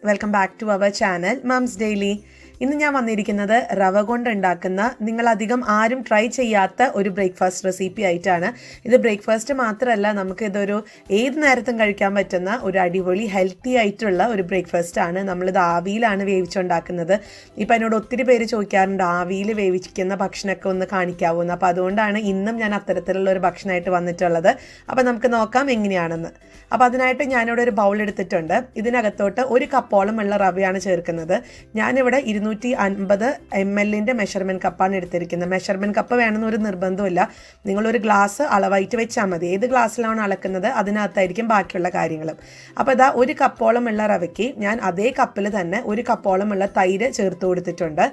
Welcome back to our channel Mums Daily. ഇന്ന് ഞാൻ വന്നിരിക്കുന്നത് റവ കൊണ്ടുണ്ടാക്കുന്ന നിങ്ങളധികം ആരും ട്രൈ ചെയ്യാത്ത ഒരു ബ്രേക്ക്ഫാസ്റ്റ് റെസിപ്പി ആയിട്ടാണ്. ഇത് ബ്രേക്ക്ഫാസ്റ്റ് മാത്രമല്ല, നമുക്കിതൊരു ഏത് നേരത്തും കഴിക്കാൻ പറ്റുന്ന ഒരു അടിപൊളി ഹെൽത്തി ആയിട്ടുള്ള ഒരു ബ്രേക്ക്ഫാസ്റ്റ് ആണ്. നമ്മളിത് ആവിയിലാണ് വേവിച്ചുണ്ടാക്കുന്നത്. ഇപ്പം എന്നോട് ഒത്തിരി പേര് ചോദിക്കാറുണ്ട് ആവിയിൽ വേവിക്കുന്ന ഭക്ഷണമൊക്കെ ഒന്ന് കാണിക്കാവുന്ന. അപ്പോൾ അതുകൊണ്ടാണ് ഇന്നും ഞാൻ അത്തരത്തിലുള്ള ഒരു ഭക്ഷണമായിട്ട് വന്നിട്ടുള്ളത്. അപ്പോൾ നമുക്ക് നോക്കാം എങ്ങനെയാണെന്ന്. അപ്പോൾ അതിനായിട്ട് ഞാനിവിടെ ഒരു ബൗൾ എടുത്തിട്ടുണ്ട്. ഇതിനകത്തോട്ട് 1 കപ്പോളം ഉള്ള റവയാണ് ചേർക്കുന്നത്. ഞാനിവിടെ 250 ml മെഷർമെൻറ്റ് കപ്പാണ് എടുത്തിരിക്കുന്നത്. മെഷർമെൻറ്റ് കപ്പ് വേണമെന്നൊരു നിർബന്ധമില്ല. നിങ്ങളൊരു ഗ്ലാസ് അളവായിട്ട് വെച്ചാൽ മതി. ഏത് ഗ്ലാസ്സിലാണ് അളക്കുന്നത് അതിനകത്തായിരിക്കും ബാക്കിയുള്ള കാര്യങ്ങളും. അപ്പോൾ ഇതാ 1 കപ്പോളം ഉള്ള റവയ്ക്ക് ഞാൻ അതേ കപ്പിൽ തന്നെ 1 കപ്പോളം ഉള്ള തൈര് ചേർത്ത് കൊടുത്തിട്ടുണ്ട്.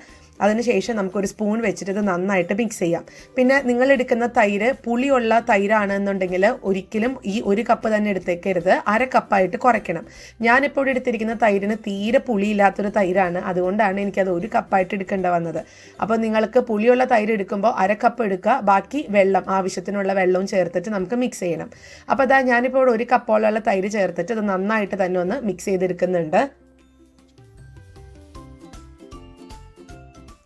അതിനുശേഷം നമുക്കൊരു സ്പൂൺ വെച്ചിട്ട് ഇത് നന്നായിട്ട് മിക്സ് ചെയ്യാം. പിന്നെ നിങ്ങൾ എടുക്കുന്ന തൈര് പുളിയുള്ള തൈരാണെന്നുണ്ടെങ്കിൽ ഒരിക്കലും ഈ 1 കപ്പ് തന്നെ എടുത്തേക്കരുത്, 1/2 കപ്പായിട്ട് കുറയ്ക്കണം. ഞാനിപ്പോൾ ഇവിടെ എടുത്തിരിക്കുന്ന തൈരിന് തീരെ പുളിയില്ലാത്തൊരു തൈരാണ്, അതുകൊണ്ടാണ് എനിക്കത് 1 കപ്പായിട്ട് എടുക്കേണ്ടി വന്നത്. അപ്പോൾ നിങ്ങൾക്ക് പുളിയുള്ള തൈര് എടുക്കുമ്പോൾ 1/2 കപ്പ് എടുക്കുക, ബാക്കി വെള്ളം ആവശ്യത്തിനുള്ള വെള്ളവും ചേർത്തിട്ട് നമുക്ക് മിക്സ് ചെയ്യണം. അപ്പോൾ അതാ ഞാനിപ്പോൾ ഇവിടെ 1 കപ്പോളമുള്ള തൈര് ചേർത്തിട്ട് ഇത് നന്നായിട്ട് തന്നെ ഒന്ന് മിക്സ് ചെയ്തെടുക്കുന്നുണ്ട്.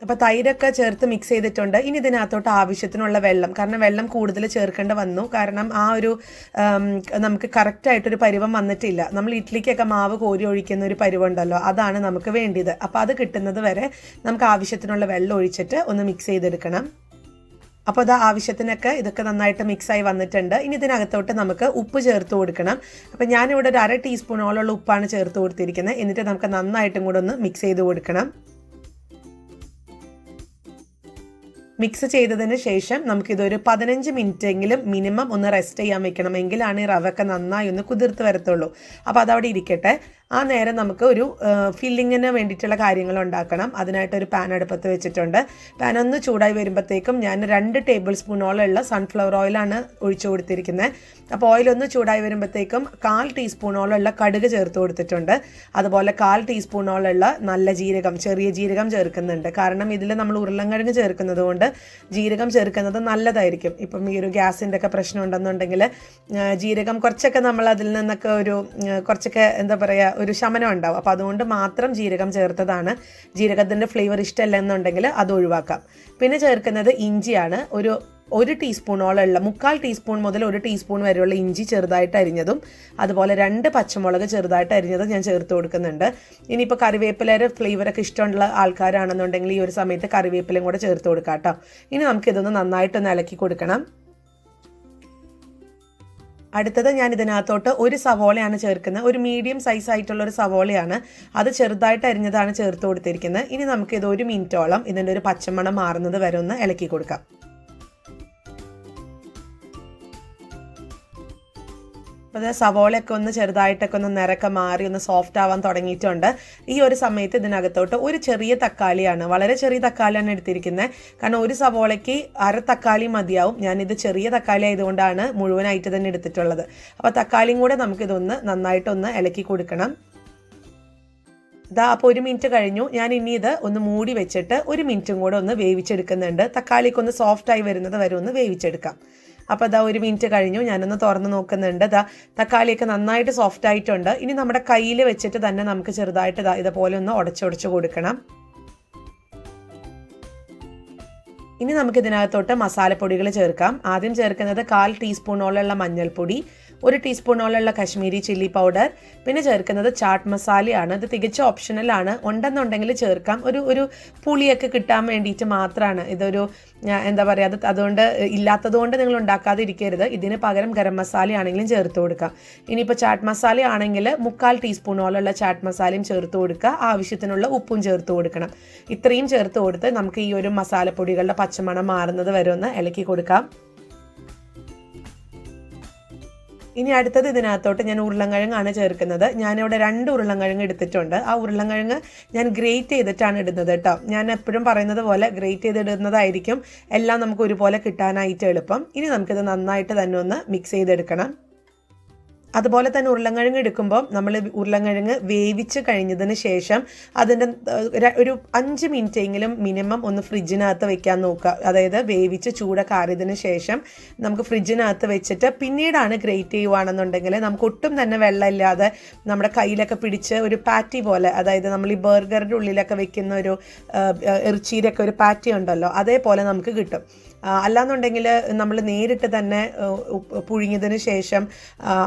അപ്പോൾ തൈരൊക്കെ ചേർത്ത് മിക്സ് ചെയ്തിട്ടുണ്ട്. ഇനി ഇതിനകത്തോട്ട് ആവശ്യത്തിനുള്ള വെള്ളം, കാരണം വെള്ളം കൂടുതൽ ചേർക്കേണ്ടി വന്നു, കാരണം ആ ഒരു നമുക്ക് കറക്റ്റായിട്ടൊരു പരുവം വന്നിട്ടില്ല. നമ്മൾ ഇഡ്ഡലിക്കൊക്കെ മാവ് കോരി ഒഴിക്കുന്ന ഒരു പരുവുണ്ടല്ലോ, അതാണ് നമുക്ക് വേണ്ടിയത്. അപ്പോൾ അത് കിട്ടുന്നത് വരെ നമുക്ക് ആവശ്യത്തിനുള്ള വെള്ളം ഒഴിച്ചിട്ട് ഒന്ന് മിക്സ് ചെയ്തെടുക്കണം. അപ്പോൾ അത് ആവശ്യത്തിനൊക്കെ ഇതൊക്കെ നന്നായിട്ട് മിക്സായി വന്നിട്ടുണ്ട്. ഇനി ഇതിനകത്തോട്ട് നമുക്ക് ഉപ്പ് ചേർത്ത് കൊടുക്കണം. അപ്പോൾ ഞാനിവിടെ ഒരു 1/2 ടീസ്പൂണോളം ഉപ്പാണ് ചേർത്ത് കൊടുത്തിരിക്കുന്നത്. എന്നിട്ട് നമുക്ക് നന്നായിട്ടും കൂടെ ഒന്ന് മിക്സ് ചെയ്ത് കൊടുക്കണം. മിക്സ് ചെയ്തതിന് ശേഷം നമുക്കിതൊരു 15 മിനിറ്റെങ്കിലും മിനിമം ഒന്ന് റെസ്റ്റ് ചെയ്യാൻ വെക്കണം. എങ്കിലാണ് ഈ റവയൊക്കെ നന്നായി ഒന്ന് കുതിർത്ത് വരത്തുള്ളൂ. അപ്പോൾ അതവിടെ ഇരിക്കട്ടെ. ആ നേരം നമുക്ക് ഒരു ഫില്ലിങ്ങിന് വേണ്ടിയിട്ടുള്ള കാര്യങ്ങൾ ഉണ്ടാക്കണം. അതിനായിട്ടൊരു പാൻ അടുപ്പത്ത് വെച്ചിട്ടുണ്ട്. പാൻ ഒന്ന് ചൂടായി വരുമ്പോഴത്തേക്കും ഞാൻ 2 ടേബിൾ സ്പൂണോളമുള്ള സൺഫ്ലവർ ഓയിലാണ് ഒഴിച്ചു കൊടുത്തിരിക്കുന്നത്. അപ്പോൾ ഓയിലൊന്ന് ചൂടായി വരുമ്പോഴത്തേക്കും 1/4 ടീസ്പൂണോളമുള്ള കടുക് ചേർത്ത് കൊടുത്തിട്ടുണ്ട്. അതുപോലെ 1/4 ടീസ്പൂണോളമുള്ള നല്ല ജീരകം, ചെറിയ ജീരകം ചേർക്കുന്നുണ്ട്. കാരണം ഇതിൽ നമ്മൾ ഉരുളൻകിഴങ്ങ് ചേർക്കുന്നത് കൊണ്ട് ജീരകം ചേർക്കുന്നത് നല്ലതായിരിക്കും. ഇപ്പം ഈ ഒരു ഗ്യാസിൻ്റെ ഒക്കെ പ്രശ്നം ഉണ്ടെന്നുണ്ടെങ്കിൽ ജീരകം കുറച്ചൊക്കെ നമ്മൾ അതിൽ നിന്നൊക്കെ കുറച്ചൊക്കെ എന്താ പറയുക ഒരു ശമനം ഉണ്ടാവും. അപ്പോൾ അതുകൊണ്ട് മാത്രം ജീരകം ചേർത്തതാണ്. ജീരകത്തിൻ്റെ ഫ്ലേവർ ഇഷ്ടമല്ല എന്നുണ്ടെങ്കിൽ അത് ഒഴിവാക്കാം. പിന്നെ ചേർക്കുന്നത് ഇഞ്ചിയാണ്. ഒരു ടീസ്പൂണോളമുള്ള 3/4 ടീസ്പൂൺ മുതൽ 1 ടീസ്പൂൺ വരെയുള്ള ഇഞ്ചി ചെറുതായിട്ട് അരിഞ്ഞതും അതുപോലെ 2 പച്ചമുളക് ചെറുതായിട്ട് അരിഞ്ഞതും ഞാൻ ചേർത്ത് കൊടുക്കുന്നുണ്ട്. ഇനിയിപ്പോൾ കറിവേപ്പിലയുടെ ഫ്ലേവറൊക്കെ ഇഷ്ടമുള്ള ആൾക്കാരാണെന്നുണ്ടെങ്കിൽ ഈ ഒരു സമയത്ത് കറിവേപ്പിലയും കൂടെ ചേർത്ത് കൊടുക്കാം കേട്ടോ. ഇനി നമുക്കിതൊന്ന് നന്നായിട്ടൊന്ന് ഇളക്കി കൊടുക്കണം. അടുത്തത് ഞാൻ ഇതിനകത്തോട്ട് 1 സവോളയാണ് ചേർക്കുന്നത്. ഒരു മീഡിയം സൈസ് ആയിട്ടുള്ള ഒരു സവോളയാണ്, അത് ചെറുതായിട്ട് അരിഞ്ഞതാണ് ചേർത്ത് കൊടുത്തിരിക്കുന്നത്. ഇനി നമുക്കിത് 1 മിനിറ്റോളം ഇതിൻ്റെ ഒരു പച്ചമണം മാറുന്നത് വരെ ഒന്ന് ഇളക്കി കൊടുക്കാം. അപ്പോൾ അത് സവോളയൊക്കെ ഒന്ന് ചെറുതായിട്ടൊക്കെ ഒന്ന് നിറക്കെ മാറി ഒന്ന് സോഫ്റ്റ് ആവാൻ തുടങ്ങിയിട്ടുണ്ട്. ഈ ഒരു സമയത്ത് ഇതിനകത്തോട്ട് ഒരു ചെറിയ തക്കാളിയാണ്, വളരെ ചെറിയ തക്കാളിയാണ് എടുത്തിരിക്കുന്നത്. കാരണം 1 സവോളയ്ക്ക് 1/2 തക്കാളി മതിയാവും. ഞാനിത് ചെറിയ തക്കാളി ആയതുകൊണ്ടാണ് മുഴുവനായിട്ട് തന്നെ എടുത്തിട്ടുള്ളത്. അപ്പോൾ തക്കാളിയും കൂടെ നമുക്കിതൊന്ന് നന്നായിട്ടൊന്ന് ഇളക്കി കൊടുക്കണം. അപ്പോൾ 1 മിനിറ്റ് കഴിഞ്ഞു. ഞാൻ ഇനി ഇത് ഒന്ന് മൂടി വെച്ചിട്ട് 1 മിനിറ്റും കൂടെ ഒന്ന് വേവിച്ചെടുക്കുന്നുണ്ട്. തക്കാളിക്ക് ഒന്ന് സോഫ്റ്റായി വരുന്നത് വരെ ഒന്ന് വേവിച്ചെടുക്കാം. അപ്പോൾ 1 മിനിറ്റ് കഴിഞ്ഞു. ഞാനൊന്ന് തുറന്ന് നോക്കുന്നുണ്ട്. തക്കാളിയൊക്കെ നന്നായിട്ട് സോഫ്റ്റ് ആയിട്ടുണ്ട്. ഇനി നമ്മുടെ കയ്യിൽ വെച്ചിട്ട് തന്നെ നമുക്ക് ചെറുതായിട്ട് ഇതുപോലെ ഒന്ന് ഉടച്ചുടച്ച് കൊടുക്കണം. ഇനി നമുക്ക് ഇതിനകത്തോട്ട് മസാലപ്പൊടികൾ ചേർക്കാം. ആദ്യം ചേർക്കുന്നത് 1/4 ടീസ്പൂണോളമുള്ള മഞ്ഞൾപ്പൊടി, 1 ടീസ്പൂണോളമുള്ള കശ്മീരി ചില്ലി പൗഡർ, പിന്നെ ചേർക്കുന്നത് ചാട്ട് മസാലയാണ്. ഇത് തികച്ച ഓപ്ഷണലാണ്, ഉണ്ടെന്നുണ്ടെങ്കിൽ ചേർക്കാം. ഒരു പുളിയൊക്കെ കിട്ടാൻ വേണ്ടിയിട്ട് മാത്രമാണ്. ഇതൊരു എന്താ പറയുക, അതുകൊണ്ട് ഇല്ലാത്തതുകൊണ്ട് നിങ്ങൾ ഉണ്ടാക്കാതെ ഇരിക്കരുത്. ഇതിന് പകരം ഗരം മസാല ആണെങ്കിലും ചേർത്ത് കൊടുക്കാം. ഇനിയിപ്പോൾ ചാട്ട് മസാല ആണെങ്കിൽ 3/4 ടീസ്പൂണോളമുള്ള ചാട്ട് മസാലയും ചേർത്ത് കൊടുക്കുക. ആവശ്യത്തിനുള്ള ഉപ്പും ചേർത്ത് കൊടുക്കണം. ഇത്രയും ചേർത്ത് കൊടുത്ത് നമുക്ക് ഈ ഒരു മസാലപ്പൊടികളുടെ പച്ചമണം മാറുന്നത് വരെ ഒന്ന് ഇളക്കി കൊടുക്കാം. ഇനി അടുത്തത് ഇതിനകത്തോട്ട് ഞാൻ ഉരുളൻകിഴങ്ങാണ് ചേർക്കുന്നത്. ഞാനിവിടെ 2 ഉരുളൻകിഴങ്ങ് എടുത്തിട്ടുണ്ട്. ആ ഉരുളൻകിഴങ്ങ് ഞാൻ ഗ്രേറ്റ് ചെയ്തിട്ടാണ് ഇടുന്നത് കേട്ടോ. ഞാൻ എപ്പോഴും പറയുന്നത് പോലെ ഗ്രേറ്റ് ചെയ്തിടുന്നതായിരിക്കും എല്ലാം നമുക്ക് ഒരുപോലെ കിട്ടാനായിട്ട് എളുപ്പം. ഇനി നമുക്കിത് നന്നായിട്ട് തന്നെ ഒന്ന് മിക്സ് ചെയ്തെടുക്കണം. അതുപോലെ തന്നെ ഉരുളൻകിഴങ്ങ് എടുക്കുമ്പോൾ നമ്മൾ ഉരുളൻകിഴങ്ങ് വേവിച്ച് കഴിഞ്ഞതിന് ശേഷം അതിൻ്റെ ഒരു 5 മിനിറ്റ് എങ്കിലും മിനിമം ഒന്ന് ഫ്രിഡ്ജിനകത്ത് വെക്കാൻ നോക്കുക. അതായത് വേവിച്ച് ചൂടൊക്കെ ആറിയതിന് ശേഷം നമുക്ക് ഫ്രിഡ്ജിനകത്ത് വെച്ചിട്ട് പിന്നീടാണ് ഗ്രേറ്റ് ചെയ്യുവാണെന്നുണ്ടെങ്കിൽ നമുക്ക് ഒട്ടും തന്നെ വെള്ളമില്ലാതെ നമ്മുടെ കയ്യിലൊക്കെ പിടിച്ച് ഒരു പാറ്റി പോലെ, അതായത് നമ്മൾ ഈ ബർഗറിൻ്റെ ഉള്ളിലൊക്കെ വെക്കുന്ന ഒരു ഇറച്ചിയിലൊക്കെ ഒരു പാറ്റി ഉണ്ടല്ലോ, അതേപോലെ നമുക്ക് കിട്ടും. അല്ലാന്നുണ്ടെങ്കിൽ നമ്മൾ നേരിട്ട് തന്നെ പുഴുങ്ങിയതിന് ശേഷം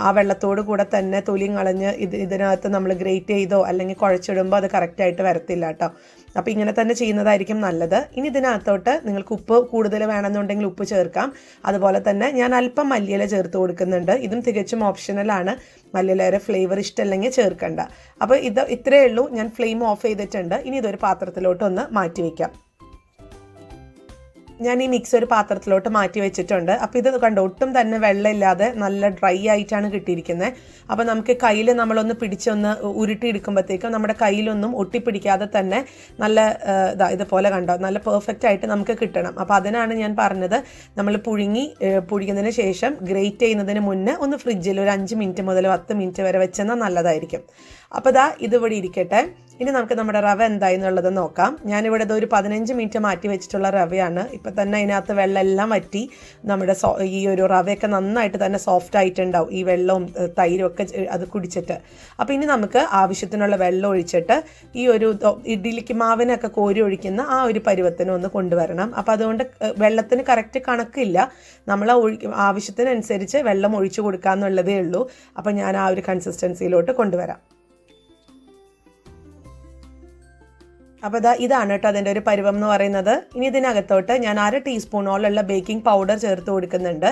ആ വെള്ളത്തോട് കൂടെ തന്നെ തൊലിയും കളഞ്ഞ് ഇതിനകത്ത് നമ്മൾ ഗ്രേറ്റ് ചെയ്തോ അല്ലെങ്കിൽ കുഴച്ചിടുമ്പോൾ അത് കറക്റ്റായിട്ട് വരത്തില്ല കേട്ടോ. അപ്പോൾ ഇങ്ങനെ തന്നെ ചെയ്യുന്നതായിരിക്കും നല്ലത്. ഇനി ഇതിനകത്തോട്ട് നിങ്ങൾക്ക് ഉപ്പ് കൂടുതൽ വേണമെന്നുണ്ടെങ്കിൽ ഉപ്പ് ചേർക്കാം. അതുപോലെ തന്നെ ഞാൻ അല്പം മല്ലിയില ചേർത്ത് കൊടുക്കുന്നുണ്ട്. ഇതും തികച്ചും ഓപ്ഷണലാണ്. മല്ലിയിലയുടെ ഫ്ലേവർ ഇഷ്ടമല്ലെങ്കിൽ ചേർക്കണ്ട. അപ്പോൾ ഇത്രയേ ഉള്ളൂ. ഞാൻ ഫ്ലെയിം ഓഫ് ചെയ്തിട്ടുണ്ട്. ഇനി ഇതൊരു പാത്രത്തിലോട്ട് ഒന്ന് മാറ്റി വയ്ക്കാം. ഞാൻ ഈ മിക്സ് ഒരു പാത്രത്തിലോട്ട് മാറ്റി വെച്ചിട്ടുണ്ട്. അപ്പോൾ ഇത് കണ്ടോ, ഒട്ടും തന്നെ വെള്ളമില്ലാതെ നല്ല ഡ്രൈ ആയിട്ടാണ് കിട്ടിയിരിക്കുന്നത്. അപ്പോൾ നമുക്ക് കയ്യിൽ നമ്മളൊന്ന് പിടിച്ചൊന്ന് ഉരുട്ടിയെടുക്കുമ്പോഴത്തേക്കും നമ്മുടെ കയ്യിലൊന്നും ഒട്ടിപ്പിടിക്കാതെ തന്നെ നല്ല ഇതുപോലെ കണ്ടോ നല്ല പെർഫെക്റ്റ് ആയിട്ട് നമുക്ക് കിട്ടണം. അപ്പോൾ അതിനാണ് ഞാൻ പറഞ്ഞത്, നമ്മൾ പുഴുങ്ങിയതിന് ശേഷം ഗ്രേറ്റ് ചെയ്യുന്നതിന് മുന്നേ ഒന്ന് ഫ്രിഡ്ജിൽ ഒരു 5 മിനിറ്റ് മുതൽ 10 മിനിറ്റ് വരെ വെച്ചെന്നാൽ നല്ലതായിരിക്കും. അപ്പോൾ ഇതിവിടെ ഇരിക്കട്ടെ. ഇനി നമുക്ക് നമ്മുടെ റവ എന്തായെന്നുള്ളത് നോക്കാം. ഞാനിവിടെ ഒരു 15 മിനിറ്റ് മാറ്റി വെച്ചിട്ടുള്ള റവയാണ്. ഇപ്പം തന്നെ അതിനകത്ത് വെള്ളം എല്ലാം വറ്റി നമ്മുടെ ഈ ഒരു റവയൊക്കെ നന്നായിട്ട് തന്നെ സോഫ്റ്റ് ആയിട്ടുണ്ടാവും, ഈ വെള്ളവും തൈരും ഒക്കെ അത് കുടിച്ചിട്ട്. അപ്പോൾ ഇനി നമുക്ക് ആവശ്യത്തിനുള്ള വെള്ളം ഒഴിച്ചിട്ട് ഈ ഒരു ഇഡ്ഡലിക്ക് മാവിനൊക്കെ കോരി ഒഴിക്കുന്ന ആ ഒരു പരുവത്തിന് ഒന്ന് കൊണ്ടുവരണം. അപ്പോൾ അതുകൊണ്ട് വെള്ളത്തിന് കറക്റ്റ് കണക്കില്ല, നമ്മൾ ആവശ്യത്തിനനുസരിച്ച് വെള്ളം ഒഴിച്ചു കൊടുക്കാമെന്നുള്ളതേ ഉള്ളൂ. അപ്പോൾ ഞാൻ ആ ഒരു കൺസിസ്റ്റൻസിയിലോട്ട് കൊണ്ടുവരാം. അപ്പോൾ ഇതാണ് കേട്ടോ അതിൻ്റെ ഒരു പരുവം എന്ന് പറയുന്നത്. ഇനി ഇതിനകത്തോട്ട് ഞാൻ 1/2 ടീസ്പൂണോളം ബേക്കിംഗ് പൗഡർ ചേർത്ത് കൊടുക്കുന്നുണ്ട്.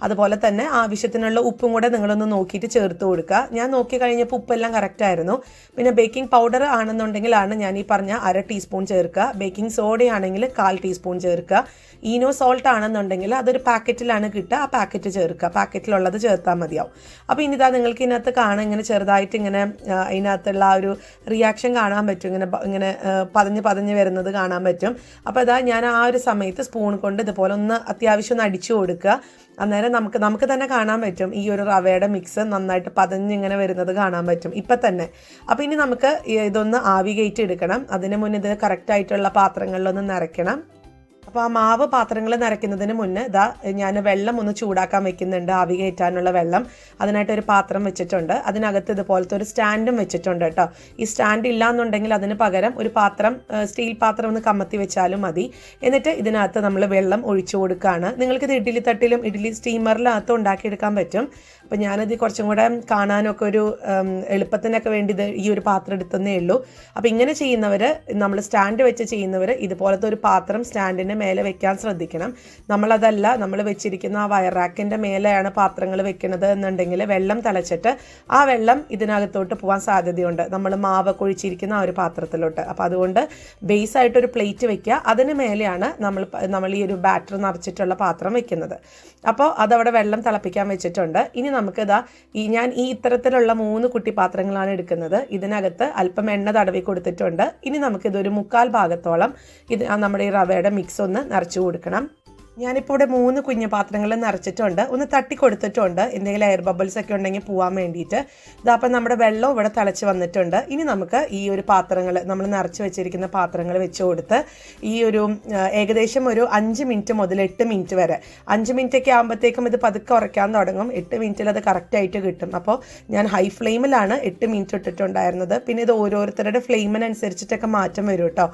അതുപോലെ തന്നെ ആവശ്യത്തിനുള്ള ഉപ്പും കൂടെ നിങ്ങളൊന്ന് നോക്കിയിട്ട് ചേർത്ത് കൊടുക്കുക. ഞാൻ നോക്കി കഴിഞ്ഞപ്പോൾ ഉപ്പെല്ലാം കറക്റ്റായിരുന്നു. പിന്നെ ബേക്കിംഗ് പൗഡർ ആണെന്നുണ്ടെങ്കിലാണ് ഞാൻ ഈ പറഞ്ഞ 1/2 ടീസ്പൂൺ ചേർക്കുക. ബേക്കിംഗ് സോഡയാണെങ്കിൽ 1/4 ടീസ്പൂൺ ചേർക്കുക. ഈനോ സോൾട്ട് ആണെന്നുണ്ടെങ്കിൽ അതൊരു പാക്കറ്റിലാണ് കിട്ടുക, ആ പാക്കറ്റ് ചേർക്കുക. പാക്കറ്റിലുള്ളത് ചേർത്താൽ മതിയാവും. അപ്പോൾ ഇനി നിങ്ങൾക്ക് ഇതിനകത്ത് കാണാൻ ഇങ്ങനെ ചെറുതായിട്ട് ഇങ്ങനെ അതിനകത്തുള്ള ആ ഒരു റിയാക്ഷൻ കാണാൻ പറ്റും, ഇങ്ങനെ പതഞ്ഞ് വരുന്നത് കാണാൻ പറ്റും. അപ്പോൾ ഞാൻ ആ ഒരു സമയത്ത് സ്പൂൺ കൊണ്ട് ഇതുപോലെ ഒന്ന് അത്യാവശ്യം ഒന്ന് അടിച്ചു കൊടുക്കുക. അന്നേരം നമുക്ക് തന്നെ കാണാൻ പറ്റും ഈ ഒരു റവയുടെ മിക്സ് നന്നായിട്ട് പതഞ്ഞിങ്ങനെ വരുന്നത് കാണാൻ പറ്റും ഇപ്പം തന്നെ. അപ്പോൾ ഇനി നമുക്ക് ഇതൊന്ന് ആവി കയറ്റി എടുക്കണം. അതിന് മുന്നേ ഇത് കറക്റ്റായിട്ടുള്ള പാത്രങ്ങളിലൊന്ന് നിറയ്ക്കണം. അപ്പോൾ ആ മാവ് പാത്രങ്ങൾ നിറയ്ക്കുന്നതിന് മുന്നേ ഞാൻ വെള്ളം ഒന്ന് ചൂടാക്കാൻ വെക്കുന്നുണ്ട്, ആവി കയറ്റാനുള്ള വെള്ളം. അതിനായിട്ടൊരു പാത്രം വെച്ചിട്ടുണ്ട്. അതിനകത്ത് ഇതുപോലത്തെ ഒരു സ്റ്റാൻഡും വെച്ചിട്ടുണ്ട് കേട്ടോ. ഈ സ്റ്റാൻഡ് ഇല്ലാന്നുണ്ടെങ്കിൽ അതിന് പകരം ഒരു പാത്രം, സ്റ്റീൽ പാത്രം ഒന്ന് കമത്തി വെച്ചാലും മതി. എന്നിട്ട് ഇതിനകത്ത് നമ്മൾ വെള്ളം ഒഴിച്ചു കൊടുക്കുകയാണ്. നിങ്ങൾക്കിത് ഇഡ്ഡലി തട്ടിലും ഇഡ്ഡലി സ്റ്റീമറിനകത്തും ഉണ്ടാക്കിയെടുക്കാൻ പറ്റും. അപ്പോൾ ഞാനത് കുറച്ചും കൂടെ കാണാനൊക്കെ ഒരു എളുപ്പത്തിനൊക്കെ വേണ്ടി ഈ ഒരു പാത്രം എടുത്തതേ ഉള്ളൂ. അപ്പോൾ ഇങ്ങനെ ചെയ്യുന്നവർ, നമ്മൾ സ്റ്റാൻഡ് വെച്ച് ചെയ്യുന്നവർ ഇതുപോലത്തെ ഒരു പാത്രം സ്റ്റാൻഡിന് മേലെ വെക്കാൻ ശ്രദ്ധിക്കണം. നമ്മൾ വെച്ചിരിക്കുന്ന ആ വയർ റാക്കിൻ്റെ മേലെയാണ് പാത്രങ്ങൾ വെക്കുന്നത് എന്നുണ്ടെങ്കിൽ വെള്ളം തിളച്ചിട്ട് ആ വെള്ളം ഇതിനകത്തോട്ട് പോകാൻ സാധ്യതയുണ്ട്, നമ്മൾ മാവ് ഒഴിച്ചിരിക്കുന്ന ആ ഒരു പാത്രത്തിലോട്ട്. അപ്പോൾ അതുകൊണ്ട് ബേസ് ആയിട്ടൊരു പ്ലേറ്റ് വെക്കുക, അതിന് മേലെയാണ് നമ്മൾ ഈ ഒരു ബാറ്റർ നിറച്ചിട്ടുള്ള പാത്രം വെക്കുന്നത്. അപ്പോൾ അതവിടെ വെള്ളം തിളപ്പിക്കാൻ വെച്ചിട്ടുണ്ട്. ഇനി നമുക്ക് ഞാൻ ഈ ഇത്തരത്തിലുള്ള 3 കുട്ടി പാത്രങ്ങളാണ് എടുക്കുന്നത്. ഇതിനകത്ത് അല്പം എണ്ണ തടവി കൊടുത്തിട്ടുണ്ട്. ഇനി നമുക്കിതൊരു 1/4 ഭാഗത്തോളം നമ്മുടെ ഈ റവയുടെ മിക്സ് ഒന്ന് നിറച്ചു കൊടുക്കണം. ഞാനിപ്പോൾ ഇവിടെ 3 കുഞ്ഞു പാത്രങ്ങൾ നിറച്ചിട്ടുണ്ട്, ഒന്ന് തട്ടി കൊടുത്തിട്ടുണ്ട്, എന്തെങ്കിലും എയർ ബബിൾസ് ഒക്കെ ഉണ്ടെങ്കിൽ പോകാൻ വേണ്ടിയിട്ട്. അപ്പം നമ്മുടെ വെള്ളം ഇവിടെ തിളച്ച് വന്നിട്ടുണ്ട്. ഇനി നമുക്ക് ഈ ഒരു പാത്രങ്ങൾ, നമ്മൾ നിറച്ച് വെച്ചിരിക്കുന്ന പാത്രങ്ങൾ വെച്ച് കൊടുത്ത് ഈ ഒരു ഏകദേശം ഒരു 5 മിനിറ്റ് മുതൽ 8 മിനിറ്റ് വരെ, 5 മിനിറ്റൊക്കെ ആകുമ്പോഴത്തേക്കും ഇത് പതുക്കെ ഉറയ്ക്കാൻ തുടങ്ങും. 8 മിനിറ്റിൽ അത് കറക്റ്റായിട്ട് കിട്ടും. അപ്പോൾ ഞാൻ ഹൈ ഫ്ലെയിമിലാണ് 8 മിനിറ്റ് ഇട്ടിട്ടുണ്ടായിരുന്നത്. പിന്നെ ഇത് ഓരോരുത്തരുടെ ഫ്ലെയിമിനനുസരിച്ചിട്ടൊക്കെ മാറ്റം വരും കേട്ടോ.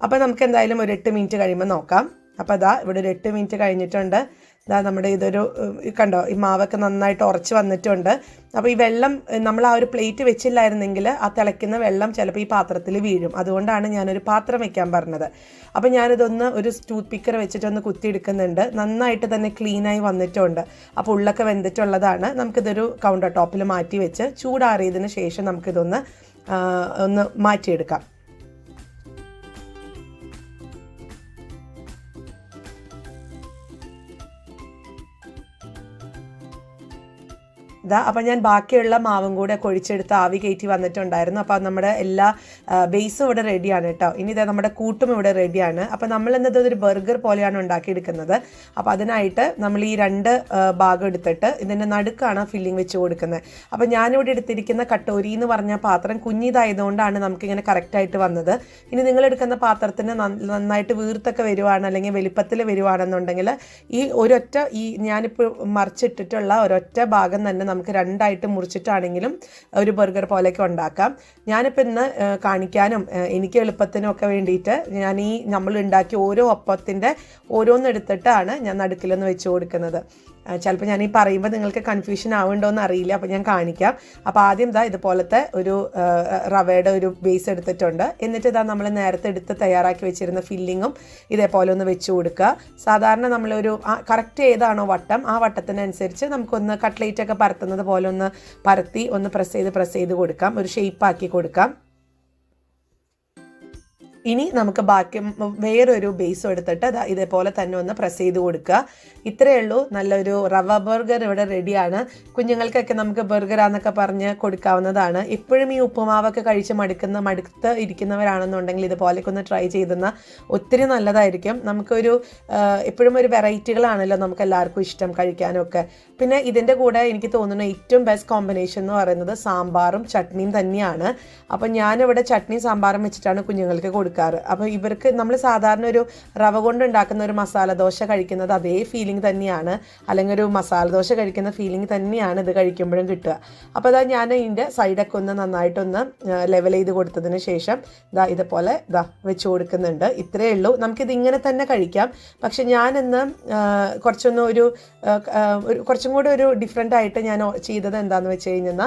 അപ്പോൾ നമുക്ക് എന്തായാലും ഒരു 8 മിനിറ്റ് കഴിയുമ്പോൾ നോക്കാം. അപ്പോൾ ഇവിടെ ഒരു 8 മിനിറ്റ് കഴിഞ്ഞിട്ടുണ്ട്. നമ്മുടെ ഇതൊരു കണ്ടോ, ഈ മാവൊക്കെ നന്നായിട്ട് ഉറച്ച് വന്നിട്ടുണ്ട്. അപ്പോൾ ഈ വെള്ളം നമ്മൾ ആ ഒരു പ്ലേറ്റ് വെച്ചില്ലായിരുന്നെങ്കിൽ ആ തിളയ്ക്കുന്ന വെള്ളം ചിലപ്പോൾ ഈ പാത്രത്തിൽ വീഴും. അതുകൊണ്ടാണ് ഞാനൊരു പാത്രം വെക്കാൻ പറഞ്ഞത്. അപ്പോൾ ഞാനിതൊന്ന് ഒരു ടൂത്ത് പിക്കർ വെച്ചിട്ടൊന്ന് കുത്തിയെടുക്കുന്നുണ്ട്. നന്നായിട്ട് തന്നെ ക്ലീനായി വന്നിട്ടുണ്ട്. അപ്പോൾ ഉള്ളൊക്കെ വെന്തിട്ടുള്ളതാണ്. നമുക്കിതൊരു കൗണ്ടർ ടോപ്പിൽ മാറ്റി വെച്ച് ചൂടാറിയതിന് ശേഷം നമുക്കിതൊന്ന് മാറ്റിയെടുക്കാം. അപ്പം ഞാൻ ബാക്കിയുള്ള മാവും കൂടെ കൊഴിച്ചെടുത്ത് ആവി കയറ്റി വന്നിട്ടുണ്ടായിരുന്നു. അപ്പോൾ നമ്മുടെ എല്ലാ ബേസും ഇവിടെ റെഡിയാണ് കേട്ടോ. ഇനി ഇതാ നമ്മുടെ കൂട്ടും ഇവിടെ റെഡിയാണ്. അപ്പോൾ നമ്മൾ എന്നത് ഒരു ബർഗർ പോലെയാണ് ഉണ്ടാക്കിയെടുക്കുന്നത്. അപ്പോൾ അതിനായിട്ട് നമ്മൾ ഈ 2 ഭാഗം എടുത്തിട്ട് ഇതിൻ്റെ നടുക്കാണ് ഫില്ലിങ് വെച്ച് കൊടുക്കുന്നത്. അപ്പോൾ ഞാനിവിടെ എടുത്തിരിക്കുന്ന കട്ടോരി എന്ന് പറഞ്ഞ പാത്രം കുഞ്ഞിതായതുകൊണ്ടാണ് നമുക്കിങ്ങനെ കറക്റ്റായിട്ട് വന്നത്. ഇനി നിങ്ങളെടുക്കുന്ന പാത്രത്തിന് നന്നായിട്ട് വീർത്തൊക്കെ വരുവാണ് അല്ലെങ്കിൽ വലിപ്പത്തിൽ വരുവാണെന്നുണ്ടെങ്കിൽ ഈ ഒരൊറ്റ ഞാനിപ്പോൾ മറിച്ചിട്ടിട്ടുള്ള ഒരൊറ്റ ഭാഗം തന്നെ നമുക്ക് 2ആയിട്ട് മുറിച്ചിട്ടാണെങ്കിലും ഒരു ബർഗർ പോലെയൊക്കെ ഉണ്ടാക്കാം. ഞാനിപ്പോൾ ഇന്ന് കാണിക്കാനും എനിക്ക് എളുപ്പത്തിനും ഒക്കെ വേണ്ടിയിട്ട് ഞാൻ നമ്മൾ ഉണ്ടാക്കിയ ഓരോ അപ്പത്തിൻ്റെ ഓരോന്നെടുത്തിട്ടാണ് ഞാൻ നടുക്കിലൊന്ന് വെച്ച് കൊടുക്കുന്നത്. ചിലപ്പോൾ ഞാൻ പറയുമ്പോൾ നിങ്ങൾക്ക് കൺഫ്യൂഷൻ ആവുന്നുണ്ടോയെന്ന് അറിയില്ല. അപ്പോൾ ഞാൻ കാണിക്കാം. അപ്പോൾ ആദ്യം ഇതുപോലത്തെ ഒരു റവയുടെ ഒരു ബേസ് എടുത്തിട്ടുണ്ട്. എന്നിട്ട് നമ്മൾ നേരത്തെ എടുത്ത് തയ്യാറാക്കി വെച്ചിരുന്ന ഫില്ലിങ്ങും ഇതേപോലെ ഒന്ന് വെച്ച് കൊടുക്കുക. സാധാരണ നമ്മളൊരു കറക്റ്റ് ഏതാണോ വട്ടം ആ വട്ടത്തിനനുസരിച്ച് നമുക്കൊന്ന് കട്ട്ലേറ്റൊക്കെ പരത്തുന്നത് പോലെ ഒന്ന് പരത്തി ഒന്ന് പ്രസ് ചെയ്ത് കൊടുക്കാം. ഒരു ഷേപ്പാക്കി കൊടുക്കാം. ഇനി നമുക്ക് ബാക്കി വേറൊരു ബേസും എടുത്തിട്ട് ഇതേപോലെ തന്നെ ഒന്ന് പ്രസ് ചെയ്ത് കൊടുക്കുക. ഇത്രയേ ഉള്ളൂ. നല്ലൊരു റവ ബർഗർ ഇവിടെ റെഡിയാണ്. കുഞ്ഞുങ്ങൾക്കൊക്കെ നമുക്ക് ബർഗറാന്നൊക്കെ പറഞ്ഞ് കൊടുക്കാവുന്നതാണ്. ഇപ്പോഴും ഈ ഉപ്പുമാവൊക്കെ കഴിച്ച് മടുത്ത് ഇരിക്കുന്നവരാണെന്നുണ്ടെങ്കിൽ ഇതുപോലെയൊക്കെ ഒന്ന് ട്രൈ ചെയ്തെന്ന ഒത്തിരി നല്ലതായിരിക്കും. നമുക്കൊരു എപ്പോഴും ഒരു വെറൈറ്റികളാണല്ലോ നമുക്ക് എല്ലാവർക്കും ഇഷ്ടം കഴിക്കാനൊക്കെ. പിന്നെ ഇതിൻ്റെ കൂടെ എനിക്ക് തോന്നുന്ന ഏറ്റവും ബെസ്റ്റ് കോമ്പിനേഷൻ എന്ന് പറയുന്നത് സാമ്പാറും ചട്നിയും തന്നെയാണ്. അപ്പം ഞാനിവിടെ ചട്നിയും സാമ്പാറും വെച്ചിട്ടാണ് കുഞ്ഞുങ്ങൾക്ക് കൊടുക്കാറ്. അപ്പോൾ ഇവർക്ക് നമ്മൾ സാധാരണ ഒരു റവ കൊണ്ട് ഉണ്ടാക്കുന്ന ഒരു മസാല ദോശ കഴിക്കുന്നത് അതേ ഫീലിംഗ് തന്നെയാണ്, അല്ലെങ്കിൽ ഒരു മസാല ദോശ കഴിക്കുന്ന ഫീലിംഗ് തന്നെയാണ് ഇത് കഴിക്കുമ്പോഴും കിട്ടുക. അപ്പോൾ ഞാൻ ഇതിൻ്റെ സൈഡൊക്കെ ഒന്ന് നന്നായിട്ടൊന്ന് ലെവൽ ചെയ്ത് കൊടുത്തതിന് ശേഷം ഇതുപോലെ വെച്ച് കൊടുക്കുന്നുണ്ട്. ഇത്രയേ ഉള്ളൂ. നമുക്കിത് ഇങ്ങനെ തന്നെ കഴിക്കാം. പക്ഷെ ഞാനിന്ന് കുറച്ചും കൂടെ ഒരു ഡിഫറെൻ്റ് ആയിട്ട് ഞാൻ ചെയ്തത് എന്താണെന്ന് വെച്ച് കഴിഞ്ഞാൽ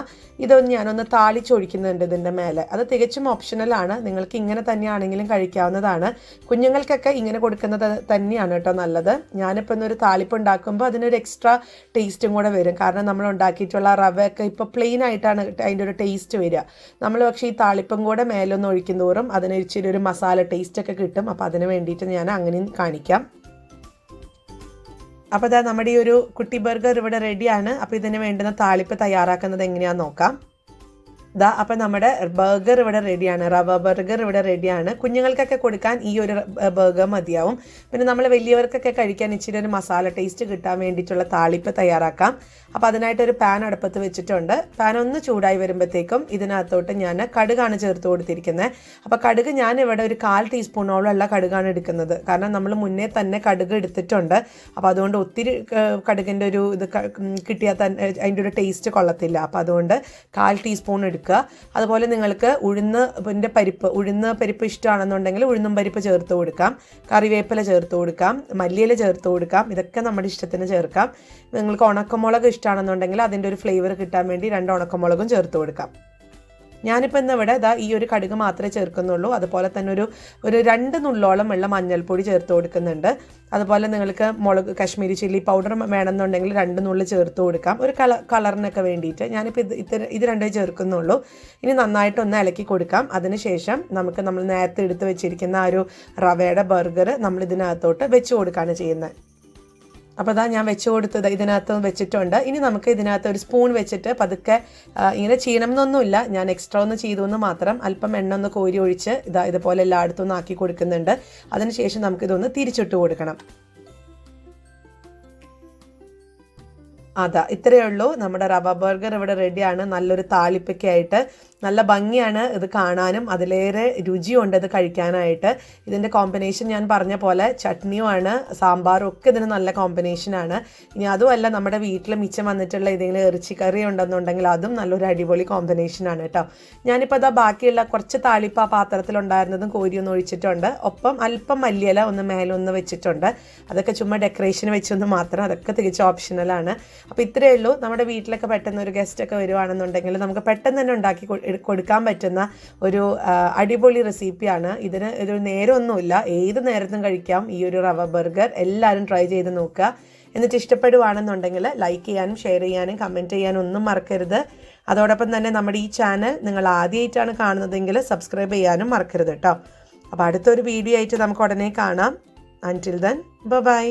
ഇതൊന്ന് ഞാനൊന്ന് താളിച്ചൊഴിക്കുന്നുണ്ട് ഇതിൻ്റെ മേലെ. അത് തികച്ചും ഓപ്ഷണലാണ്. നിങ്ങൾക്ക് ഇങ്ങനെ തന്നെയാണെങ്കിലും കഴിക്കാവുന്നതാണ്. കുഞ്ഞുങ്ങൾക്കൊക്കെ ഇങ്ങനെ കൊടുക്കുന്നത് തന്നെയാണ് കേട്ടോ നല്ലത്. ഞാനിപ്പോൾ ഇന്നൊരു താളിപ്പ് ഉണ്ടാക്കുമ്പോൾ അതിനൊരു എക്സ്ട്രാ ടേസ്റ്റും കൂടെ വരും. കാരണം നമ്മൾ ഉണ്ടാക്കിയിട്ടുള്ള റവയൊക്കെ ഇപ്പോൾ പ്ലെയിൻ ആയിട്ടാണ് അതിൻ്റെ ഒരു ടേസ്റ്റ് വരിക. നമ്മൾ പക്ഷേ ഈ താളിപ്പും കൂടെ മേലൊന്ന് ഒഴിക്കും തോറും അതിന് ഇച്ചിരി ഒരു മസാല ടേസ്റ്റൊക്കെ കിട്ടും. അപ്പോൾ അതിന് വേണ്ടിയിട്ട് ഞാൻ അങ്ങനെയും കാണിക്കാം. അപ്പോൾ നമ്മുടെ ഈ ഒരു കുട്ടി ബർഗർ ഇവിടെ റെഡിയാണ്. അപ്പോൾ ഇതിന് വേണ്ടുന്ന താളിപ്പ് തയ്യാറാക്കുന്നത് എങ്ങനെയാണെന്ന് നോക്കാം. അപ്പം നമ്മുടെ ബർഗർ ഇവിടെ റെഡിയാണ്. റവ ബർഗർ ഇവിടെ റെഡിയാണ്. കുഞ്ഞുങ്ങൾക്കൊക്കെ കൊടുക്കാൻ ഈ ഒരു ബർഗർ മതിയാവും. പിന്നെ നമ്മൾ വലിയവർക്കൊക്കെ കഴിക്കാൻ ഇച്ചിരി ഒരു മസാല ടേസ്റ്റ് കിട്ടാൻ വേണ്ടിയിട്ടുള്ള താളിപ്പ് തയ്യാറാക്കാം. അപ്പോൾ അതിനായിട്ടൊരു പാൻ അടുപ്പത്ത് വെച്ചിട്ടുണ്ട്. പാൻ ഒന്ന് ചൂടായി വരുമ്പോഴത്തേക്കും ഇതിനകത്തോട്ട് ഞാൻ കടുകാണ് ചേർത്ത് കൊടുത്തിരിക്കുന്നത്. അപ്പോൾ കടുക് ഞാൻ ഇവിടെ ഒരു 1/4 ടീസ്പൂണോളമുള്ള കടുകാണ് എടുക്കുന്നത്. കാരണം നമ്മൾ മുന്നേ തന്നെ കടുക് എടുത്തിട്ടുണ്ട്. അപ്പോൾ അതുകൊണ്ട് ഒത്തിരി കടുകിൻ്റെ ഒരു ഇത് കിട്ടിയാൽ തന്നെ അതിൻ്റെ ഒരു ടേസ്റ്റ് കൊള്ളത്തില്ല. അപ്പോൾ അതുകൊണ്ട് 1/4 ടീസ്പൂൺ എടുക്കുക. അതുപോലെ നിങ്ങൾക്ക് ഉഴുന്ന് പരിപ്പ് ഇഷ്ടമാണെന്നുണ്ടെങ്കിൽ ഉഴുന്നും പരിപ്പ് ചേർത്ത് കൊടുക്കാം. കറിവേപ്പില ചേർത്ത് കൊടുക്കാം. മല്ലിയില ചേർത്ത് കൊടുക്കാം. ഇതൊക്കെ നമ്മുടെ ഇഷ്ടത്തിന് ചേർക്കാം. നിങ്ങൾക്ക് ഉണക്കമുളക് ഇഷ്ടമാണെന്നുണ്ടെങ്കിൽ അതിൻ്റെ ഒരു ഫ്ലേവർ കിട്ടാൻ വേണ്ടി 2 ഉണക്കമുളകും ചേർത്ത് കൊടുക്കാം. ഞാനിപ്പോൾ ഇന്ന് ഇവിടെ ഈ ഒരു കടുക് മാത്രമേ ചേർക്കുന്നുള്ളൂ. അതുപോലെ തന്നെ ഒരു 2 നുള്ളോളം ഉള്ള മഞ്ഞൾപ്പൊടി ചേർത്ത് കൊടുക്കുന്നുണ്ട്. അതുപോലെ നിങ്ങൾക്ക് കാശ്മീരി ചില്ലി പൗഡർ വേണമെന്നുണ്ടെങ്കിൽ 2 നുള്ളി ചേർത്ത് കൊടുക്കാം, ഒരു കളറിനൊക്കെ വേണ്ടിയിട്ട്. ഞാനിപ്പോൾ ഇത് 2 ചേർക്കുന്നുള്ളൂ. ഇനി നന്നായിട്ടൊന്ന് ഇളക്കി കൊടുക്കാം. അതിനുശേഷം നമ്മൾ നേരത്തെ എടുത്ത് വെച്ചിരിക്കുന്ന ആ ഒരു റവയുടെ ബർഗർ നമ്മൾ ഇതിനകത്തോട്ട് വെച്ച് കൊടുക്കുകയാണ് ചെയ്യുന്നത്. അപ്പോൾ ഞാൻ വെച്ച് കൊടുത്തത് ഇതിനകത്ത് വെച്ചിട്ടുണ്ട്. ഇനി നമുക്ക് ഇതിനകത്ത് ഒരു സ്പൂൺ വെച്ചിട്ട് പതുക്കെ ഇങ്ങനെ ചെയ്യണം എന്നൊന്നുമില്ല, ഞാൻ എക്സ്ട്രാ ഒന്ന് ചെയ്തു എന്ന് മാത്രം. അല്പം എണ്ണ ഒന്ന് കോരി ഒഴിച്ച് ഇതുപോലെ എല്ലായിടത്തും ഒന്ന് ആക്കി കൊടുക്കുന്നുണ്ട്. അതിനുശേഷം നമുക്കിതൊന്ന് തിരിച്ചിട്ട് കൊടുക്കണം. ഇത്രയേ ഉള്ളൂ. നമ്മുടെ റവ ബർഗർ ഇവിടെ റെഡിയാണ്. നല്ലൊരു താളിപ്പൊക്കെ ആയിട്ട് നല്ല ഭംഗിയാണ് ഇത് കാണാനും, അതിലേറെ രുചിയുണ്ട് ഇത് കഴിക്കാനായിട്ട്. ഇതിൻ്റെ കോമ്പിനേഷൻ ഞാൻ പറഞ്ഞ പോലെ ചട്നിയുമാണ്, സാമ്പാറും ഒക്കെ ഇതിന് നല്ല കോമ്പിനേഷനാണ്. ഇനി അതുമല്ല നമ്മുടെ വീട്ടിൽ മിച്ചം വന്നിട്ടുള്ള ഏതെങ്കിലും ഇറച്ചിക്കറി ഉണ്ടെന്നുണ്ടെങ്കിൽ അതും നല്ലൊരു അടിപൊളി കോമ്പിനേഷനാണ് കേട്ടോ. ഞാനിപ്പോൾ ബാക്കിയുള്ള കുറച്ച് താളിപ്പ് ആ പാത്രത്തിലുണ്ടായിരുന്നതും കോരിയൊന്ന് ഒഴിച്ചിട്ടുണ്ട്. ഒപ്പം അല്പം മല്ലിയില ഒന്ന് മേലൊന്ന് വെച്ചിട്ടുണ്ട്. അതൊക്കെ ചുമ്മാ ഡെക്കറേഷൻ വെച്ചൊന്ന് മാത്രം, അതൊക്കെ തികച്ചും ഓപ്ഷണലാണ്. അപ്പോൾ ഇത്രയേ ഉള്ളൂ. നമ്മുടെ വീട്ടിലൊക്കെ പെട്ടെന്ന് ഒരു ഗസ്റ്റൊക്കെ വരുവാണെന്നുണ്ടെങ്കിൽ നമുക്ക് പെട്ടെന്ന് തന്നെ ഉണ്ടാക്കി കൊടുക്കാൻ പറ്റുന്ന ഒരു അടിപൊളി റെസിപ്പിയാണ്. ഇതിന് ഒരു നേരമൊന്നുമില്ല, ഏത് നേരത്തും കഴിക്കാം ഈ ഒരു റവ ബർഗർ. എല്ലാവരും ട്രൈ ചെയ്ത് നോക്കുക. എന്നിട്ട് ഇഷ്ടപ്പെടുവാണെന്നുണ്ടെങ്കിൽ ലൈക്ക് ചെയ്യാനും ഷെയർ ചെയ്യാനും കമൻറ്റ് ചെയ്യാനും ഒന്നും മറക്കരുത്. അതോടൊപ്പം തന്നെ നമ്മുടെ ഈ ചാനൽ നിങ്ങൾ ആദ്യമായിട്ടാണ് കാണുന്നതെങ്കിൽ സബ്സ്ക്രൈബ് ചെയ്യാനും മറക്കരുത് കേട്ടോ. അപ്പോൾ അടുത്തൊരു വീഡിയോ ആയിട്ട് നമുക്ക് ഉടനെ കാണാം. അൻറ്റിൽ ദെൻ ബൈ.